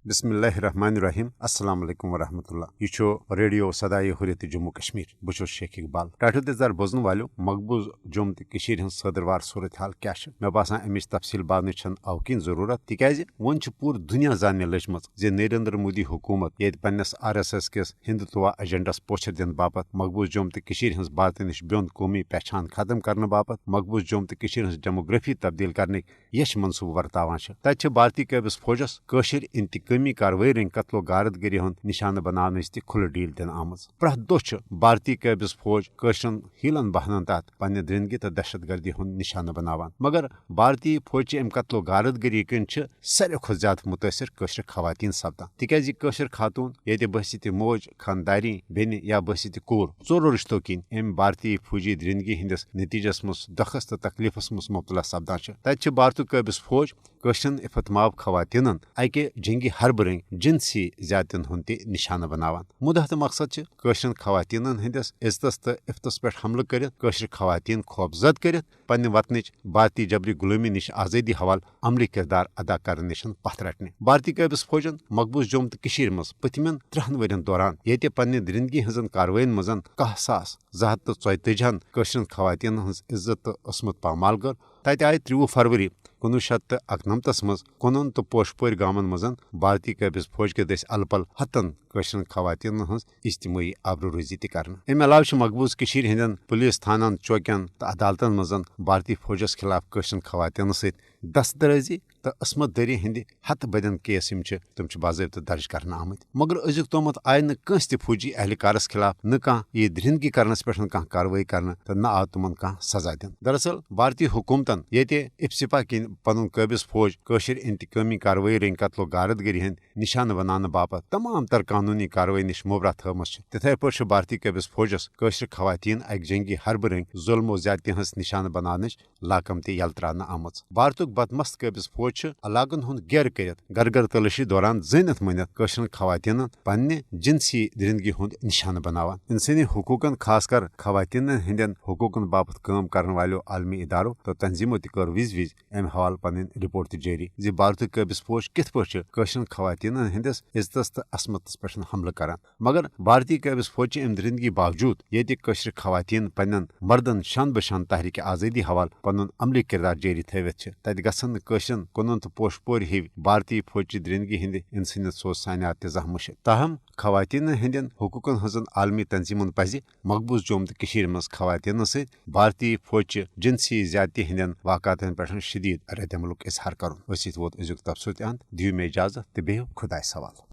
بسم اللہ الرحمن الرحیم السلام علیکم ورحمۃ اللہ یہ ریڈیو صدائے حریت جموں کشمیر بہت شیخ اقبال ٹاٹو تیزدار بوزن والو مقبوض جوم تو ہند صدروار صورت حال کیا مے باسان امچ تفصیل بانچ اوکین ضرورت تاز ون پور دنیا زاننے لجم نریندر مودی حکومت یہ پنس RSS کس ہندوتوا ایجنڈس پوچھر دن باپت مقبوض جوم تو ہز بھارت نش بیون قومی پہچان ختم کرنے باپت مقبوض جوم تو ہز ڈیموگرافی تبدیل کرنے یش منصوبہ ورتان تتہ بھارتی قابض فوجس قشر انتقامی کاروٲئی رنگ قتل و غارت گری ہند نشانہ بنانے تہ کھل ڈیل دن آمز پرت دہ بھارتی قابض فوج قشرن ہیلن بہنن تحت پنہ درندگی تو دہشت گردی ہند نشانہ بناوان مگر بھارتی فوج ام قتل و غارت گری کن ساروی کھت زیادہ متاثر قشر خواتین سپدان تکیاز قشر خاتون یہ بسی تہ موج خانداری بین یا بسی تہ کور ژورو رشتو کن ام بھارتی فوجی درندگی ہندس نتیجس مز دخس تو تکلیفس مز مبتلا سپدان تتہ بھارت قابض فوج قشرن عفت ماب خواتین اکہ جنگی حرب رنگ جنسی زیادتین ہند تہ نشانہ بناوان مدہ تو مقصد قشرن خواتین ہندس عزتس تو عفتس پہ حملہ کرت قشر خواتین خوفزد کرت پنہ وطنچ بھارتی جبری غلامی نش آزادی حوالہ عملی کردار ادا کرنے نش پتھ رٹنے بھارتی قابض فوجن مقبوض جوم تو مز پتمین 30 ورین دوران یہ پنہ درندگی ہزن کاروائین مز 10,240 قشرن خواتین ہز عزت تو عصمت پامال کر تتہ آئے 30 فروری 1991 مز کنن تو پوشپور گامن مز بھارتی قابض فوج کے دس الپل ہتن قشرن خواتین ہز اجتماعی آبرو ریزی تہ کرنا ام علاوہ مقبوض ہندین پولیس تھانن چوکین تو عدالتن مز بھارتی فوجس خلاف قشرن خواتین ست دستدرازی تو عصمت دری ہند ہتھ بدین کیس تم باضابطہ درج کرنا آمت مگر ازیک تامت آئی نس تہ فوجی اہلکارس خلاف نہ یہ درندگی کرنس پہ کاروائی کرنا تو نہ آو تمن سزا دن دراصل بھارتی حکومتن یہ افسپا کن پن قابض فوج قشر انتقامی کاروٲئی رنگ قتل و غارت گری ہند نشانہ بنانے باپت تمام تر قانونی کاروٲئی نش مبرا تھمس تتھے پٲٹھۍ بھارتی قابض فوجس قشر خواتین اک جنگی حرب رنگ ظلم و زیادتی ہز نشانہ بنانچ لاکم تہ یل ترانہ آمت بھارتک بدمست قابض فوج علاقن ہند گیر کرت گھر تلاشی دوران زینت منت قشرن خواتین پنہ جنسی درندگی ہند نشانہ بناوان انسانی حقوقن خاص کر خواتین ہندین حقوقن باپت کام کرنے والو عالمی اداروں تو تنظیموں تہ کر وز ام حوالہ پن رپورٹ تہ جاری بھارت قابض فوج کت پٲٹھۍ قشرن خواتین ہندس عزتس تو عصمتس پہ حملہ کران مگر بھارتی قابض فوج ام درندگی باوجود یہ قشر خواتین پنن مردن شان بشان تحریک آزادی حوالہ پن عملی کردار جاری تھوت تتہ گھن قشرن کنن تو پوشپور ہی بھارتی فوجی درندگی ہند انسانیت سوز سانیات تہ مشت تاہم خواتین ہندین حقوقن ہزن عالمی تنظیمن پزِ مقبوض جوم تو مز خواتین ست بھارتی فوج جنسی زیادتی ہندین واقعاتن پہ شدید رد عملک اظہار کرن وسیت ووت ازیک تبصرہ انت دیو میں اجازت تو بہو خدائے سوال